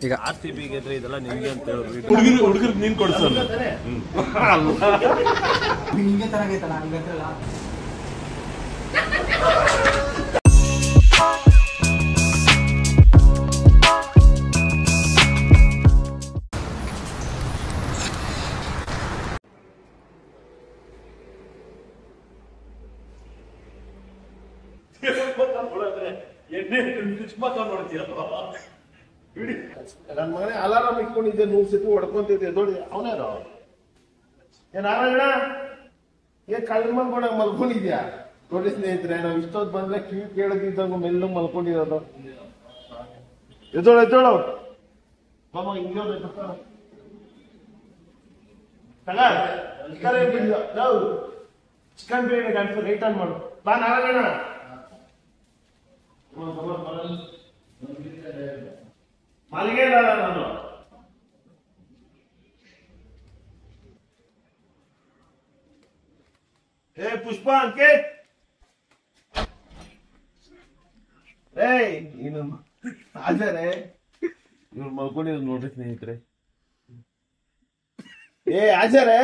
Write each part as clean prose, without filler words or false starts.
ಈಗ RCB ಗೆದ್ರೆ ಇದೆಲ್ಲ ನಿಮಗೆ ಅಂತ ಹೇಳಿ ಹುಡುಗರಿಗೆ ನೀನು ಕೊಡ್ಸೋಣ ಹಿಂಗೆ ತರಗೈತಲ್ಲ ಹಂಗಂತಲ್ಲ. ನನ್ನ ಮಗನೇ ಅಲಾರಾಮ್ ಇಟ್ಕೊಂಡಿದ್ದೆ 100 ಸತಿ ಹೊಡ್ಕೊಂತಿದ್ದೆ ನೋಡಿ ಅವನೇನು ನಾರಾಯಣ ಏನ್ ಕಳ್ಳ ಮಲ್ಕೊಂಡಾಗ ಮಲ್ಕೊಂಡಿದ್ಯಾ ನೋಡಿ ಸ್ನೇಹಿತರೆ ನಾವು ಇಷ್ಟೊತ್ತು ಬಂದ್ರೆ ಕಿವಿ ಕೇಳದಿದ್ದಂಗ ಮೆಲ್ಲ ಮಲ್ಕೊಂಡಿರೋದು ಎದ್ದೋಳು ಚಿಕನ್ ಬಿರಿಯಾನಿ ಕಾಣಿಸ್ತು ರೈಟ್ ಆನ್ ಮಾಡು ಬಾ ನಾರಾಯಣ ಮಲ್ಲಿಗೆ ಇಲ್ಲ ನಾನು ಪುಷ್ಪ ಅಂಕಿತ್ ಇನ್ನು ಆದರೆ ಇವ್ರು ಮಲ್ಕೊಂಡಿರೋದು ನೋಡ್ರಿ ಸ್ನೇಹಿತರೆ ಆಚಾರೆ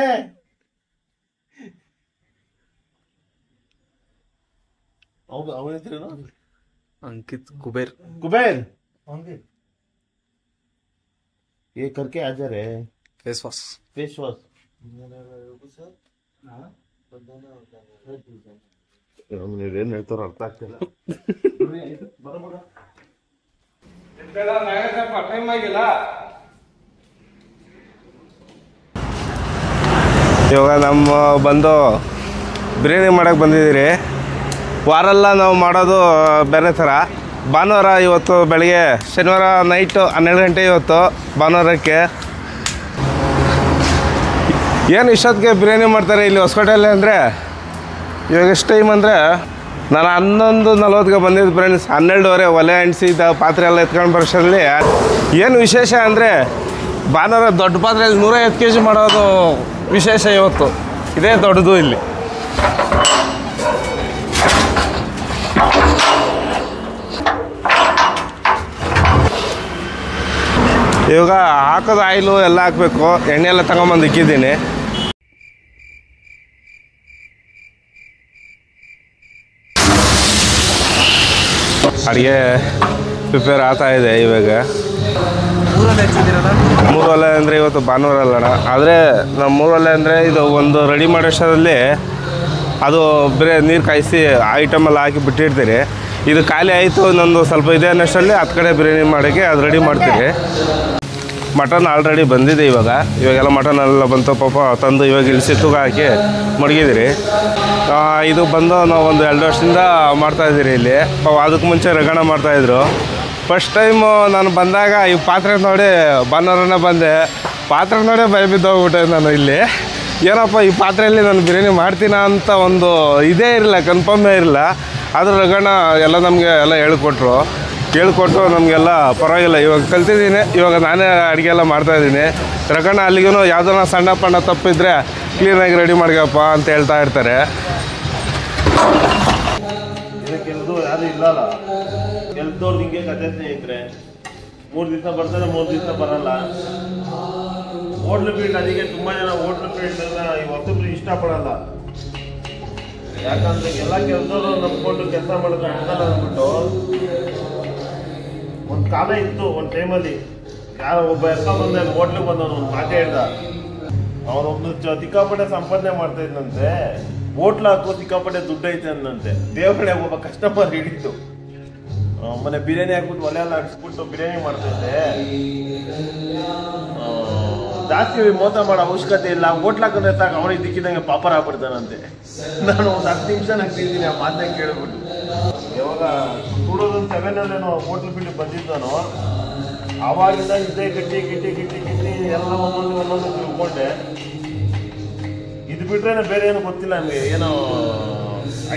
ಅವನ ಹೆಸರೇನು अंकित कुबेर ये करके आ जा रहे फेस वॉश ಏನ್ ಹೇಳ್ತಾರ ಅರ್ಥ ಆಗ್ತಿಲ್ಲ ಇವಾಗ ನಮ್ಮ ಬಂದು ಬಿರಿಯಾನಿ ಮಾಡಕ್ಕೆ ಬಂದಿದ್ದೀರಿ. ವಾರೆಲ್ಲ ನಾವು ಮಾಡೋದು ಬೇರೆ ಥರ. ಭಾನುವಾರ ಇವತ್ತು ಬೆಳಗ್ಗೆ, ಶನಿವಾರ ನೈಟು 12 ಗಂಟೆ ಇವತ್ತು ಭಾನುವಾರಕ್ಕೆ. ಏನು ಇಷ್ಟೊತ್ತಿಗೆ ಬಿರಿಯಾನಿ ಮಾಡ್ತಾರೆ ಇಲ್ಲಿ ಹೊಸಕೋಟೆಯಲ್ಲಿ ಅಂದರೆ, ಇವಾಗ ಎಷ್ಟು ಟೈಮ್ ಅಂದರೆ ನಾನು 11:40ಗೆ ಬಂದಿದ್ದು ಫ್ರೆಂಡ್ಸ್. 12:30 ಒಲೆ ಅಂಟಿಸಿದ್ದ ಪಾತ್ರೆ ಎಲ್ಲ ಎತ್ಕೊಂಡು ಬರೋಷ್ಟರಲ್ಲಿ ಏನು ವಿಶೇಷ ಅಂದರೆ ಭಾನುವಾರ ದೊಡ್ಡ ಪಾತ್ರೆಯಲ್ಲಿ 150 kg ಮಾಡೋದು ವಿಶೇಷ ಇವತ್ತು. ಇದೇ ದೊಡ್ಡದು ಇಲ್ಲಿ. ಇವಾಗ ಹಾಕೋದು ಆಯಿಲು ಎಲ್ಲ ಹಾಕಬೇಕು. ಎಣ್ಣೆ ಎಲ್ಲ ತಗೊಂಬಂದು ಇಕ್ಕಿದ್ದೀನಿ. ಅಡುಗೆ ಪ್ರಿಪೇರ್ ಆಗ್ತಾ ಇದೆ ಇವಾಗ. 3 ಒಲೆ ಅಂದರೆ ಇವತ್ತು ಭಾನುವಾರ ಅಲ್ಲಣ್ಣ. ಆದರೆ ನಮ್ಮ 3 ಒಲೆ ಅಂದರೆ ಇದು ಒಂದು ರೆಡಿ ಮಾಡೋಷ್ಟರಲ್ಲಿ ಅದು ಬೇರೆ ನೀರು ಕಾಯಿಸಿ ಐಟಮೆಲ್ಲ ಹಾಕಿ ಬಿಟ್ಟಿರ್ತೀರಿ. ಇದು ಖಾಲಿ ಆಯಿತು, ಇನ್ನೊಂದು ಸ್ವಲ್ಪ ಇದೆ ಅನ್ನೋಷ್ಟರಲ್ಲಿ 10 ಕಡೆ ಬಿರಿಯಾನಿ ಮಾಡೋಕ್ಕೆ ಅದು ರೆಡಿ ಮಾಡ್ತೀರಿ. ಮಟನ್ ಆಲ್ರೆಡಿ ಬಂದಿದೆ. ಇವಾಗೆಲ್ಲ ಮಟನ್ ಎಲ್ಲ ಬಂತು ಪಾಪ ತಂದು ಇವಾಗ ಇಳಿಸಿ ತೂಕ ಹಾಕಿ ಮಡಗಿದಿರಿ. ಇದು ಬಂದು ನಾವು ಒಂದು 2 ವರ್ಷದಿಂದ ಮಾಡ್ತಾಯಿದ್ದೀರಿ ಇಲ್ಲಿ. ಅದಕ್ಕೆ ಮುಂಚೆ ರಗಣ ಮಾಡ್ತಾಯಿದ್ರು. ಫಸ್ಟ್ ಟೈಮು ನಾನು ಬಂದಾಗ ಈ ಪಾತ್ರೆ ನೋಡಿ ಭಾನುವಾರನೇ ಬಂದೆ. ಪಾತ್ರೆ ನೋಡೇ ಭಯ ಬಿದ್ದೋಗ್ಬಿಟ್ಟೆ ನಾನು ಇಲ್ಲಿ. ಏನಪ್ಪ ಈ ಪಾತ್ರೆಯಲ್ಲಿ ನಾನು ಬಿರಿಯಾನಿ ಮಾಡ್ತೀನ ಅಂತ ಒಂದು ಇದೇ ಇರಲಿಲ್ಲ, ಕನ್ಫರ್ಮೇ ಇರಲಿಲ್ಲ. ಆದರೂ ರಗಣ ಎಲ್ಲ ನಮಗೆ ಎಲ್ಲ ಹೇಳ್ಕೊಟ್ಟು ನಮಗೆಲ್ಲ ಪರವಾಗಿಲ್ಲ. ಇವಾಗ ಕಲ್ತಿದ್ದೀನಿ. ಇವಾಗ ನಾನೇ ಅಡುಗೆ ಎಲ್ಲ ಮಾಡ್ತಾಯಿದ್ದೀನಿ. ರಗಣ ಅಲ್ಲಿಗೂ ಯಾವುದನ್ನ ಸಣ್ಣ ಪಣ್ಣ ತಪ್ಪಿದ್ರೆ ಕ್ಲೀನಾಗಿ ರೆಡಿ ಮಾಡ್ಕಪ್ಪ ಅಂತ ಹೇಳ್ತಾ ಇರ್ತಾರೆ. ಕೆಲಸು ಯಾರು ಇಲ್ಲಲ್ಲ, ಕೆಲಸದವ್ರಿಗೆ ಹಿಂಗೆ ಕತೆ ಸ್ನೇಹಿತರೆ. 3 ದಿವಸ ಬರ್ತಾರೆ, 3 ದಿವಸ ಬರಲ್ಲ. ಹೋಟ್ಲು ಫೀಲ್ಡ್, ಅದಕ್ಕೆ ತುಂಬ ಜನ ಹೋಟ್ಲು ಫೀಲ್ಡನ್ನ ಹೊಸಬ್ರು ಇಷ್ಟಪಡಲ್ಲ. ಯಾಕಂದ್ರೆ ಎಲ್ಲ ಕೆಲಸದವರು ನಂಬ್ಕೊಂಡು ಕೆಲಸ ಮಾಡೋದು ಆಗಲ್ಲ ಅಂದ್ಬಿಟ್ಟು. ಒಂದು ಕಾಲ ಇತ್ತು, ಒಂದು ಟೈಮಲ್ಲಿ ಯಾರೋ ಒಬ್ಬ ಬಂದ ಹೋಟ್ಲಿಗೆ ಬಂದವನು ಒಂದು ಮಾತೇ ಹೇಳ್ದ. ಅವನೊಬ್ಬನು ಸಿಕ್ಕಾಪಟ್ಟೆ ಸಂಪಾದನೆ ಮಾಡ್ತಾ ಇದ್ದಂತೆ. ಹೋಟ್ಲು ಹಾಕೋ ಸಿಕ್ಕಾಪಟ್ಟೆ ದುಡ್ಡು ಐತೆ ಅಂದಂತೆ. ದೇವರೇ ಒಬ್ಬ ಕಸ್ಟಮರ್ ಹಿಡಿತು, ಮನೆ ಬಿರಿಯಾನಿ ಹಾಕ್ಬಿಟ್ಟು ಒಲೆ ಎಲ್ಲ ಹಾಕ್ಸ್ಬಿಟ್ಟು ಬಿರಿಯಾನಿ ಮಾಡ್ತೈತೆ. ಜಾಸ್ತಿ ಮೋಸ ಮಾಡೋ ಅವಶ್ಯಕತೆ ಇಲ್ಲ, ಹೋಟ್ಲ್ ಹಾಕೊಂಡ್ರೆ ಸಾಕು ಅವನಿಗೆ ದಿಕ್ಕಿದಂಗೆ ಪಾಪರ್ ಆಗ್ಬಿಡ್ತಾನಂತೆ. ನಾನು ಒಂದು 10 ನಿಮಿಷ ಹಾಕ್ತಿದ್ದೀನಿ ಆ ಮಾತನ್ನ ಕೇಳ್ಬಿಟ್ಟು. ಯಾವಾಗ 2007 ಹೋಟ್ಲ್ ಫೀಲ್ಡ್ ಬಂದಿದ್ದಾನೋ ಆವಾಗಿಂದ ಇದ್ದೇ ಗಿಟ್ಟಿ ಎಲ್ಲ ಒಂದೊಂದು ತಿಳ್ಕೊಂಡೆ. ಇದು ಬಿಟ್ರೆ ಬೇರೆ ಏನು ಗೊತ್ತಿಲ್ಲ ನಮಗೆ. ಏನೋ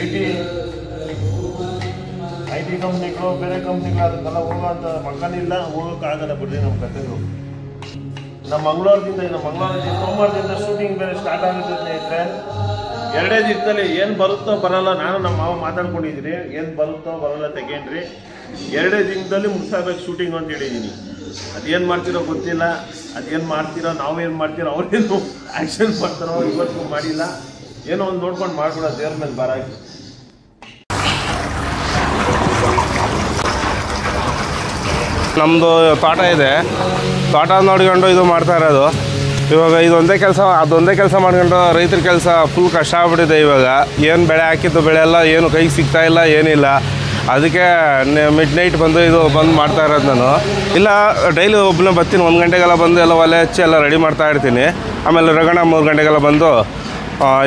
ಐ ಟಿ ಕಂಪ್ನಿಗಳು, ಬೇರೆ ಕಂಪ್ನಿಗಳು ಅದಕ್ಕೆಲ್ಲ ಹೋಗೋಂಥ ಮಕ್ಕಳಿಲ್ಲ, ಹೋಗೋಕ್ಕಾಗಲ್ಲ ಬಿಡ್ರಿ ನಮ್ಮ ಕಥೆಗಳು. ನಮ್ಮ ಮಂಗಳವಾರದಿಂದ ಸೋಮವಾರದಿಂದ ಶೂಟಿಂಗ್ ಬೇರೆ ಸ್ಟಾರ್ಟ್ ಆಗುತ್ತೆ ಸ್ನೇಹಿತರೆ. 2 ದಿವಸದಲ್ಲಿ ಏನು ಬರುತ್ತೋ ಬರಲ್ಲ, ನಾನು ನಮ್ಮ ಮಾವ ಮಾತಾಡ್ಕೊಂಡಿದ್ದೀರಿ. ಏನು ಬರುತ್ತೋ ಬರಲ್ಲ ತಗೊಂಡ್ರಿ. 2 ದಿನದಲ್ಲಿ ಮುಗಿಸಬೇಕು ಶೂಟಿಂಗ್ ಅಂತ ಹೇಳಿದ್ದೀನಿ. ಅದೇನು ಮಾಡ್ತಿರೋ ಗೊತ್ತಿಲ್ಲ, ಅದೇನು ಮಾಡ್ತೀರೋ ನಾವೇನು ಮಾಡ್ತೀರೋ ಅವ್ರೇನು ಆ್ಯಕ್ಷನ್ ಮಾಡ್ತಾರೋ ಇವತ್ತು ಮಾಡಿಲ್ಲ. ಏನೋ ಒಂದು ನೋಡ್ಕೊಂಡು ಮಾಡ್ಬಿಡೋ ದೇವ್ರ ಮೇಲೆ ಬಾರಾಕಿ. ನಮ್ಮದು ತೋಟ ಇದೆ, ತೋಟ ನೋಡ್ಕೊಂಡು ಇದು ಮಾಡ್ತಾ ಇರೋದು. ಇವಾಗ ಇದೊಂದೇ ಕೆಲಸ ಅದೊಂದೇ ಕೆಲಸ ಮಾಡ್ಕೊಂಡು ರೈತರ ಕೆಲಸ ಫುಲ್ ಕಷ್ಟ ಆಗ್ಬಿಟ್ಟಿದೆ. ಇವಾಗ ಏನು ಬೆಳೆ ಹಾಕಿದ್ದು ಬೆಳೆ ಎಲ್ಲ ಏನು ಕೈಗೆ ಸಿಗ್ತಾ ಇಲ್ಲ, ಏನಿಲ್ಲ. ಅದಕ್ಕೆ ಮಿಡ್ ನೈಟ್ ಬಂದು ಮಾಡ್ತಾ ಇರೋದು ನಾನು. ಇಲ್ಲ ಡೈಲಿ ಒಬ್ಬನೇ ಬರ್ತೀನಿ, 1 ಗಂಟೆಗೆಲ್ಲ ಬಂದು ಎಲ್ಲ ಒಲೆ ಹಚ್ಚಿ ಎಲ್ಲ ರೆಡಿ ಮಾಡ್ತಾ ಇರ್ತೀನಿ. ಆಮೇಲೆ ರಗಣ 3 ಗಂಟೆಗೆಲ್ಲ ಬಂದು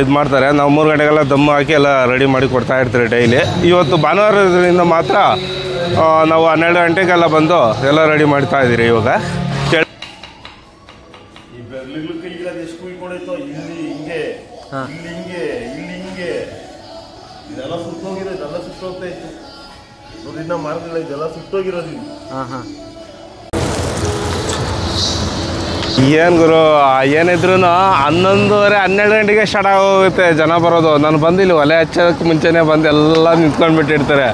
ಇದು ಮಾಡ್ತಾರೆ. ನಾವು 3 ಗಂಟೆಗೆಲ್ಲ ದಮ್ಮು ಹಾಕಿ ಎಲ್ಲ ರೆಡಿ ಮಾಡಿ ಕೊಡ್ತಾ ಇರ್ತೀವಿ ಡೈಲಿ. ಇವತ್ತು ಭಾನುವಾರದಿಂದ ಮಾತ್ರ ನಾವು 12 ಗಂಟೆಗೆಲ್ಲ ಬಂದು ಎಲ್ಲ ರೆಡಿ ಮಾಡ್ತಾ ಇದ್ದೀರಿ. ಇವಾಗ ಈ ಬೆರ್ಲಿಗಳು ಕೈಗಿರೋದು ಎಷ್ಟು ಕುಯ್ಕೊಂಡೈತೋ, ಇಲ್ಲಿ ಹಿಂಗೆ ಇಲ್ಲಿ ಹಿಂಗೆ ಇದೆಲ್ಲ ಸುಟ್ಟೋಗಿರೋ, ಇದೆಲ್ಲ ಸುಟ್ಟೋಗ್ತಾ ಇತ್ತು. ನೋಡಿನ ಮಾರ್ಗಗಳ ಇದೆಲ್ಲ ಸುಟ್ಟೋಗಿರೋದು ಇಲ್ಲಿ. ಏನು ಗುರು, ಏನಿದ್ರು 11:30 12 ಗಂಟೆಗೆ ಸ್ಟಾರ್ಟ್ ಆಗೋಗುತ್ತೆ ಜನ ಬರೋದು. ನಾನು ಬಂದಿಲ್ಲ, ಒಲೆ ಹಚ್ಚೋದಕ್ಕೆ ಮುಂಚೆನೇ ಬಂದು ಎಲ್ಲ ನಿಂತ್ಕೊಂಡು ಬಿಟ್ಟಿರ್ತಾರೆ.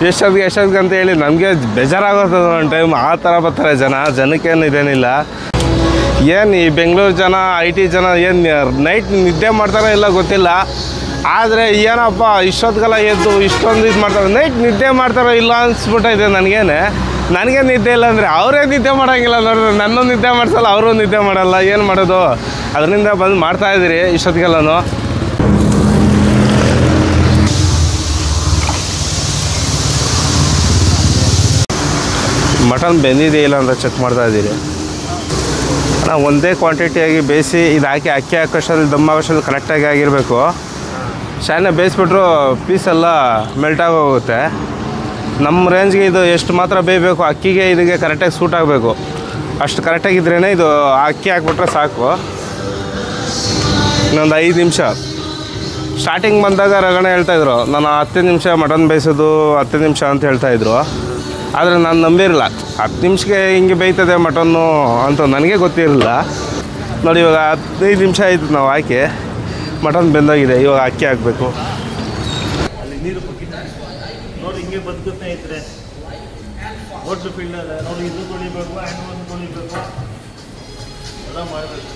ಎಷ್ಟೊತ್ತಿಗೆ ಅಂತ ಹೇಳಿ ನಮಗೆ ಬೇಜಾರಾಗೋಗ್ತದೆ ಒಂದು ಟೈಮ್. ಆ ಥರ ಬರ್ತಾರೆ ಜನಕ್ಕೇನು ಇದೇನಿಲ್ಲ. ಏನು ಈ ಬೆಂಗಳೂರು ಜನ, IT ಜನ ಏನು ನೈಟ್ ನಿದ್ದೆ ಮಾಡ್ತಾರೋ ಇಲ್ಲ ಗೊತ್ತಿಲ್ಲ. ಆದರೆ ಏನಪ್ಪ ಇಷ್ಟೊತ್ತಿಗೆಲ್ಲ ಎದ್ದು ಇಷ್ಟೊಂದು ಇದು ಮಾಡ್ತಾರೆ. ನೈಟ್ ನಿದ್ದೆ ಮಾಡ್ತಾರೋ ಇಲ್ಲ ಅನಿಸ್ಬಿಟ್ಟೈತೆ ನನಗೆ ನಿದ್ದೆ ಇಲ್ಲ ಅಂದರೆ ಅವರೇ ನಿದ್ದೆ ಮಾಡೋಂಗಿಲ್ಲ ನೋಡಿದ್ರೆ. ನನ್ನೂ ನಿದ್ದೆ ಮಾಡಿಸಲ್ಲ, ಅವರು ನಿದ್ದೆ ಮಾಡಲ್ಲ. ಏನು ಮಾಡೋದು? ಅದರಿಂದ ಬಂದು ಮಾಡ್ತಾಯಿದ್ದೀರಿ ಇಷ್ಟೊತ್ತಿಗೆಲ್ಲನೂ. ಮಟನ್ ಬೆಂದಿದೆಯಿಲ್ಲ ಅಂತ ಚೆಕ್ ಮಾಡ್ತಾಯಿದ್ದೀರಿ. ನಾವು ಒಂದೇ ಕ್ವಾಂಟಿಟಿಯಾಗಿ ಬೇಯಿಸಿ ಇದು ಹಾಕಿ ಅಕ್ಕಿ ಹಾಕೋಷ್ಟಲ್ಲಿ ದಮ್ ಆಗೋಷ್ಟಲ್ಲಿ ಕರೆಕ್ಟಾಗಿ ಆಗಿರಬೇಕು. ಶಾನೆ ಬೇಯಿಸ್ಬಿಟ್ರು ಪೀಸೆಲ್ಲ ಮೆಲ್ಟಾಗೋಗುತ್ತೆ. ನಮ್ಮ ರೇಂಜ್ಗೆ ಇದು ಎಷ್ಟು ಮಾತ್ರ ಬೇಯಬೇಕು, ಅಕ್ಕಿಗೆ ಇದಕ್ಕೆ ಕರೆಕ್ಟಾಗಿ ಸೂಟ್ ಆಗಬೇಕು. ಅಷ್ಟು ಕರೆಕ್ಟಾಗಿದ್ರೇ ಇದು ಅಕ್ಕಿ ಹಾಕ್ಬಿಟ್ರೆ ಸಾಕು. ಇನ್ನೊಂದು 5 ನಿಮಿಷ. ಸ್ಟಾರ್ಟಿಂಗ್ ಬಂದಾಗ ರಗಣ ಹೇಳ್ತಾಯಿದ್ರು ನಾನು 10 ನಿಮಿಷ ಮಟನ್ ಬೇಯಿಸೋದು 10 ನಿಮಿಷ ಅಂತ ಹೇಳ್ತಾಯಿದ್ರು. ಆದರೆ ನಾನು ನಂಬಿರಲಿಲ್ಲ. 10 ನಿಮಿಷಕ್ಕೆ ಹಿಂಗೆ ಬೇಯ್ತದೆ ಮಟನ್ನು ಅಂತ ನನಗೆ ಗೊತ್ತಿರಲಿಲ್ಲ. ನೋಡಿ ಇವಾಗ 15 ನಿಮಿಷ ಆಯಿತು ನಾವು ಹಾಕಿ, ಮಟನ್ ಬೆಂದಾಗಿದೆ. ಇವಾಗ ಅಕ್ಕಿ ಹಾಕಬೇಕು. ಅಲ್ಲಿ ನೀರು ನೋಡಿ ಹಿಂಗೆ ಬದುಕುತ್ತೆ ಇದ್ರೆ ಹೋಟ್ಲು ಫೀಲ್ಡಲ್ಲ ನೋಡಿ. ಇದು ತೊಳಿಬೇಕು, ಹ್ಯಾಂಡ್ ಒಂದು ತೊಳಿಬೇಕು, ಎಲ್ಲ ಮಾಡಬೇಕು.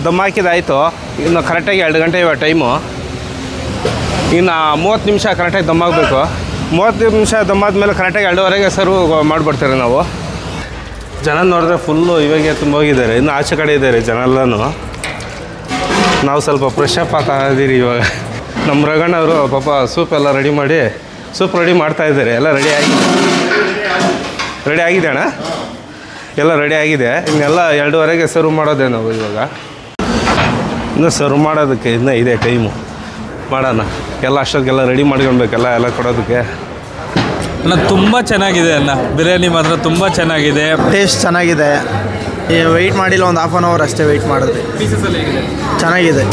ದಮ್ ಹಾಕಿದಾಯಿತು. ಇನ್ನು ಕರೆಕ್ಟಾಗಿ 2 ಗಂಟೆ ಇವಾಗ ಟೈಮು. ಇನ್ನು 30 ನಿಮಿಷ ಕರೆಕ್ಟಾಗಿ ದಮ್ ಆಗಬೇಕು. 30 ನಿಮಿಷ ದಮ್ ಆದಮೇಲೆ ಕರೆಕ್ಟಾಗಿ 2:30ಗೆ ಸರ್ವ್ ಮಾಡಿಬಿಡ್ತಾರೆ ನಾವು. ಜನ ನೋಡಿದ್ರೆ ಫುಲ್ಲು ಇವಾಗೆ ತುಂಬ ಹೋಗಿದ್ದಾರೆ. ಇನ್ನು ಆಚೆ ಕಡೆ ಇದ್ದಾರೆ ಜನ ಎಲ್ಲನೂ. ನಾವು ಸ್ವಲ್ಪ ಫ್ರೆಶ್ ಅಪ್ ಆಗ್ತಾ ಇದ್ದೀರಿ ಇವಾಗ. ನಮ್ಮ ರಗಣ್ಣವರು ಪಾಪ ಸೂಪ್ ಎಲ್ಲ ರೆಡಿ ಮಾಡಿ ಸೂಪ್ ರೆಡಿ ಮಾಡ್ತಾಯಿದ್ದಾರೆ. ಎಲ್ಲ ರೆಡಿ ಆಗಿದೆ ಅಣ್ಣ, ಎಲ್ಲ ರೆಡಿ ಆಗಿದೆ. ಇನ್ನೆಲ್ಲ 2:30ಗೆ ಸರ್ವ್ ಮಾಡೋದೇ ನಾವು ಇವಾಗ. ಇನ್ನು ಸರ್ವ್ ಮಾಡೋದಕ್ಕೆ ಇನ್ನೂ ಇದೆ ಟೈಮು. ಮಾಡೋಣ ಎಲ್ಲ ಅಷ್ಟೊತ್ತಿಗೆಲ್ಲ ರೆಡಿ ಮಾಡ್ಕೊಬೇಕಲ್ಲ ಎಲ್ಲ ಕೊಡೋದಕ್ಕೆ. ಅಣ್ಣ ತುಂಬ ಚೆನ್ನಾಗಿದೆ ಅಣ್ಣ, ಬಿರಿಯಾನಿ ಮಾತ್ರ ತುಂಬ ಚೆನ್ನಾಗಿದೆ. ಟೇಸ್ಟ್ ಚೆನ್ನಾಗಿದೆ. ವೆಯ್ಟ್ ಮಾಡಿಲ್ಲ, ಒಂದು 1/2 ಅವರ್ ಅಷ್ಟೇ ವೆಯ್ಟ್ ಮಾಡಿದ್ವಿ. ಪೀಸಸ್ ಹೇಗಿದೆ? ಚೆನ್ನಾಗಿದೆ,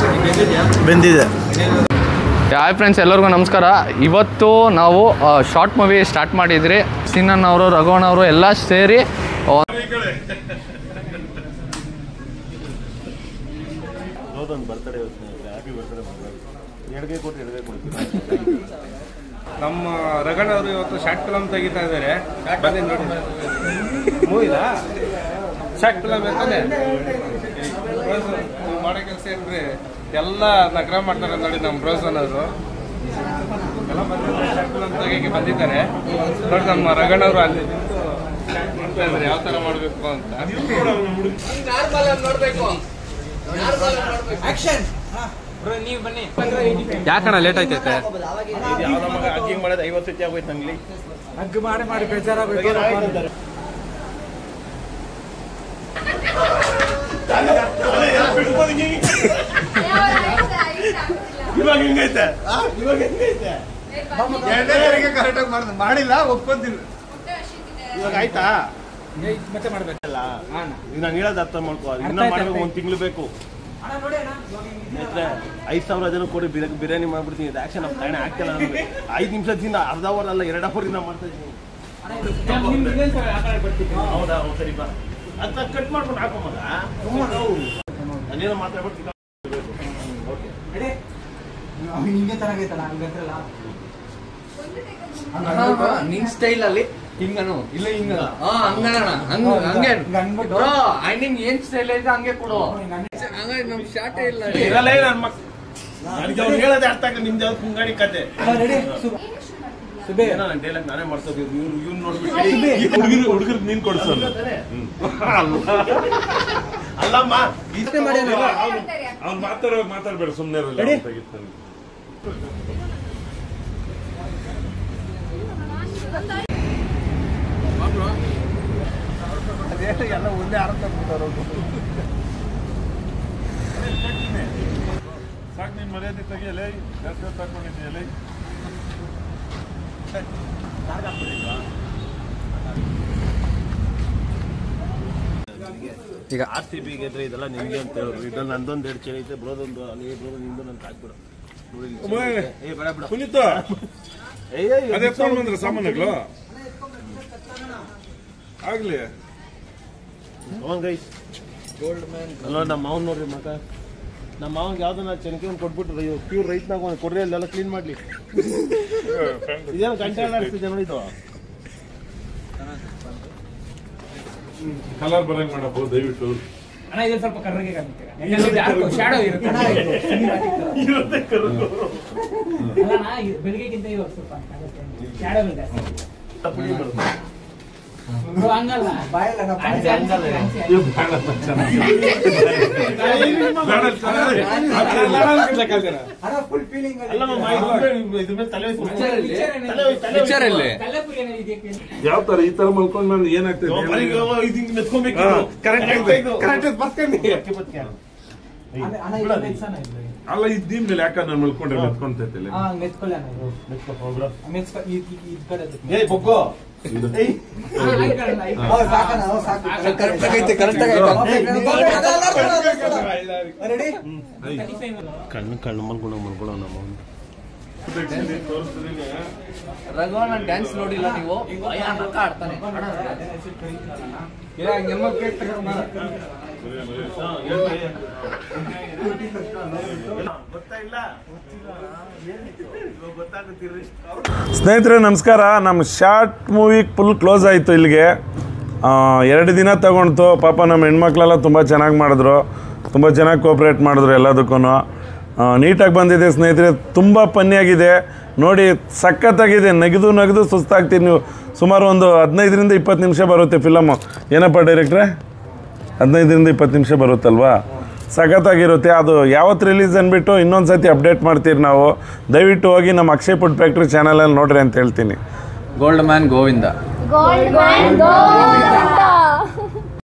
ಬೆಂದಿದೆ. ಹಾಯ್ ಫ್ರೆಂಡ್ಸ್, ಎಲ್ಲರಿಗೂ ನಮಸ್ಕಾರ. ಇವತ್ತು ನಾವು ಶಾರ್ಟ್ ಮೂವಿ ಸ್ಟಾರ್ಟ್ ಮಾಡಿದ್ರಿ. ಸಿನ್ನಣ್ಣವರು, ರಘುವಣ್ಣವರು ಎಲ್ಲ ಸೇರಿ ನಮ್ಮ ರಗಣ್ಣವರು ಇವತ್ತು ಶಾರ್ಟ್ ಫಿಲಮ್ ತೆಗಿತಾ ಇದ್ದಾರೆ. ಬನ್ನಿ ನೋಡಿ. ಮೂವಿನಾ ಶಾರ್ಟ್ ಫಿಲಮ್ ಅಂತಾನೆ ಮಾಡೋ ಕೆಲಸ ಏನ್ರಿ, ಎಲ್ಲ ನಗರ ಮಾಡ್ತಾರೆ ನೋಡಿ ನಮ್ಮ ಬ್ರೋಸನ್ ಅವರು. ಎಲ್ಲ ಬಂದಿದ್ದಾರೆ, ಶಾರ್ಟ್ ಫಿಲಮ್ ತೆಗಿಯಕ್ಕೆ ಬಂದಿದ್ದಾರೆ ನೋಡಿ. ನಮ್ಮ ರಗಣ್ಣವರು ಅಲ್ಲಿ ನೋಡ್ತಾ ಇದ್ದಾರೆ ಯಾವ ಥರ ಮಾಡಬೇಕು ಅಂತ. ಯಾಕಣ್ಣ ಲೇಟ್ ಆಯ್ತೈತೆ? ಯಾವ ಮಗ ಅಗ್ಗಿ ಮಾಡೋದು 50 ಸತಿ ಆಗೋಯ್ತು ನಂಗೆ. ಅಗ್ಗಿ ಮಾಡಿ ಬೇಜಾರಾಗಬೇಕು. ಇವಾಗ ಹೆಂಗೈತೆ? ಕರೆಕ್ಟಾಗಿ ಮಾಡಿಲ್ಲ, ಒಪ್ಕೊಂತಿಲ್ಲ. ಇವಾಗ ಆಯ್ತಾ? ಮತ್ತೆ ಮಾಡ್ಬೇಕಲ್ಲ. ನಾನು ಹೇಳೋದು ಅರ್ಥ ಮಾಡ್ಕೋ. ಇನ್ನೂ ಮಾಡ್ಬೇಕು, 1 ತಿಂಗಳು ಬೇಕು. 5,000 ಜನ ಕೊಡಿ ಬಿರಿಯಾನಿ ಮಾಡ್ಬಿಡ್ತೀನಿ. ಇದು ಆಕ್ಷನ್ ನಮ್ಮ ತಾಣೆ ಆಗ್ತಿಲ್ಲ ನನಗೆ. 5 ನಿಮಿಷದಿಂದ ಅರ್ಧ ಅವರ್ ಅಲ್ಲ 2 ಅವರಿಂದ ಮಾಡ್ತಾ ಇದ್ದೀನಿ. ಹೌದಾ ಸರಿ ಬಾ ಅಂತ ಕಟ್ ಮಾಡ್ಕೊಂಡು ಹಾಕೊಂಬಲ್ಲ ನಾನೇನೋ ಮಾತಾಡ್ಬಿಡ್ತೀನಿ. ನಿನ್ ಸ್ಟೈಲ್ ಅಲ್ಲಿ ಹಿಂಗನು ಇಲ್ಲ ಹಿಂಗ ಹಂಗೆ ನಿಂಗೆ ಏನ್ ಸ್ಟೈಲ್ ಐತೆ ಹಂಗೆ ಕೊಡು. ಹಂಗಾಗಿ ನಮ್ ಶಾರ್ಟೇ ಇಲ್ಲ. ನನಗೆ ಅವ್ರು ಹೇಳೋದೇ ಅರ್ಥ ಆಗ ನಿಮ್ದು ಯಾವ್ದು ಪುಂಗಾಣಿ ಕತೆ. ನಾನು ಡೈಲಾಗ್ ನಾನೇ ಮಾಡ್ಸೋದು. ಇವ್ನು ನೋಡ್ಬಿಟ್ಟು ಹುಡುಗರು ನೀನ್ ಕೊಡ್ಸೋದು ಅಲ್ಲಮ್ಮ. ಅವ್ನು ಮಾತಾಡ್ಬೇಡ ಸುಮ್ಮನೆ ಎಲ್ಲ ಒಂದೇ ಅರ್ಥ ಸಾಕು ನಿನ್ ಮರ್ಯಾದೆ ತೆಗಿಯಲೇ ಜಾಸ್ತಿ ತಗೊಂಡಿದ್ದೀಯಲೇ. ಈಗ RCB ಗೆದ್ರೆ ಇದೆಲ್ಲ ನಿಮ್ಗೆ ಅಂತ ಹೇಳಿದ್ರು. ಇದ್ರಲ್ಲಿ ನಂದೊಂದು 2 ಚಳಿ ಐತೆ, ಬ್ರೋದೊಂದು ಅಲ್ಲಿ ಬ್ರೋದೊಂದು ನಿಂದು ನಂಗೆ ಹಾಕ್ಬಿಡು. ಏ ಬೇಡ ಬಿಡ ಪುನೀತ ಅದೇ ಎತ್ಕೊಂಡು ಬಂದ್ರೆ ಸಾಮಾನುಗಳು ಆಗ್ಲಿ. ಗೈಸ್ ಅಲ್ಲ ನಮ್ಮ ಮಾವನ್ ನೋಡ್ರಿ ಮಗ. ನಮ್ಮ ಮಾವನ್ಗೆ ಯಾವ್ದನ್ನ ಚೆನಕೆ ಒಂದು ಕೊಟ್ಬಿಟ್ರು ಪ್ಯೂರ್ ರೈತನಾಗ ಒಂದು ಕೊಡ್ರಿ ಅಲ್ಲೆಲ್ಲ ಕ್ಲೀನ್ ಮಾಡ್ಲಿ. ಇದೇನು ಗಂಟೆ ಆಡಿಸ್ತಿದ್ದೆ ನೋಡಿದ್ದು. ಕಲರ್ ಬರಂಗ್ ಮಾಡಬಹುದು ದಯವಿಟ್ಟು. ಸ್ವಲ್ಪ ಕರ್ರಗೆ ಶಾಡೋ ಇರುತ್ತೆ ಬೆಳಿಗ್ಗೆಗಿಂತ ಇವಾಗ ಸ್ವಲ್ಪ ಶಾಡೋ ಇದೆ. ಹಂಗಲ್ಲ ಯಾವ ತರ ಈ ತರ ಮಲ್ಕೊಂಡ್ ಏನಾಗ್ತದೆ ಅಲ್ಲ ಇದ್ದೀನ್ ಮೇಲೆ ಯಾಕ ನಾನು ಮಲ್ಕೊಂಡ್ರೆ ಮೆತ್ಕೊಂತೈತಿಲ್ಲ. ಕಣ್ಣು ಮಲ್ಕೊಳ್ಳೋ ನಮ್ಮ ರಘುವಣ್ಣ ಡ್ಯಾನ್ಸ್ ನೋಡಿಲ್ಲ ನೀವು? ಆಡ್ತಾನೆ ಸ್ನೇಹಿತರೆ ನಮಸ್ಕಾರ. ನಮ್ಮ ಶಾರ್ಟ್ ಮೂವಿ ಫುಲ್ ಕ್ಲೋಸ್ ಆಯಿತು ಇಲ್ಲಿಗೆ. 2 ದಿನ ತಗೊಂಡ್ತು. ಪಾಪ ನಮ್ಮ ಹೆಣ್ಮಕ್ಳೆಲ್ಲ ತುಂಬ ಚೆನ್ನಾಗಿ ಮಾಡಿದ್ರು, ತುಂಬ ಚೆನ್ನಾಗಿ ಕೋಪ್ರೇಟ್ ಮಾಡಿದ್ರು ಎಲ್ಲದಕ್ಕೂ. ನೀಟಾಗಿ ಬಂದಿದೆ ಸ್ನೇಹಿತರೆ, ತುಂಬ ಫನ್ನಿಯಾಗಿದೆ ನೋಡಿ, ಸಖತ್ತಾಗಿದೆ. ನಗದು ಸುಸ್ತಾಗ್ತೀರಿ ನೀವು. ಸುಮಾರು ಒಂದು 15ರಿಂದ 20 ನಿಮಿಷ ಬರುತ್ತೆ ಫಿಲಮು. ಏನಪ್ಪ ಡೈರೆಕ್ಟ್ರೆ, 15ರಿಂದ 20 ನಿಮಿಷ ಬರುತ್ತಲ್ವಾ? ಸಖತ್ತಾಗಿರುತ್ತೆ. ಅದು ಯಾವತ್ತು ರಿಲೀಸ್ ಅಂದ್ಬಿಟ್ಟು ಇನ್ನೊಂದು ಸತಿ ಅಪ್ಡೇಟ್ ಮಾಡ್ತೀರಿ ನಾವು. ದಯವಿಟ್ಟು ಹೋಗಿ ನಮ್ಮ ಅಕ್ಷಯ್ ಫುಡ್ ಫ್ಯಾಕ್ಟ್ರಿ ಚಾನಲಲ್ಲಿ ನೋಡ್ರಿ ಅಂತ ಹೇಳ್ತೀನಿ. Gold man Govinda.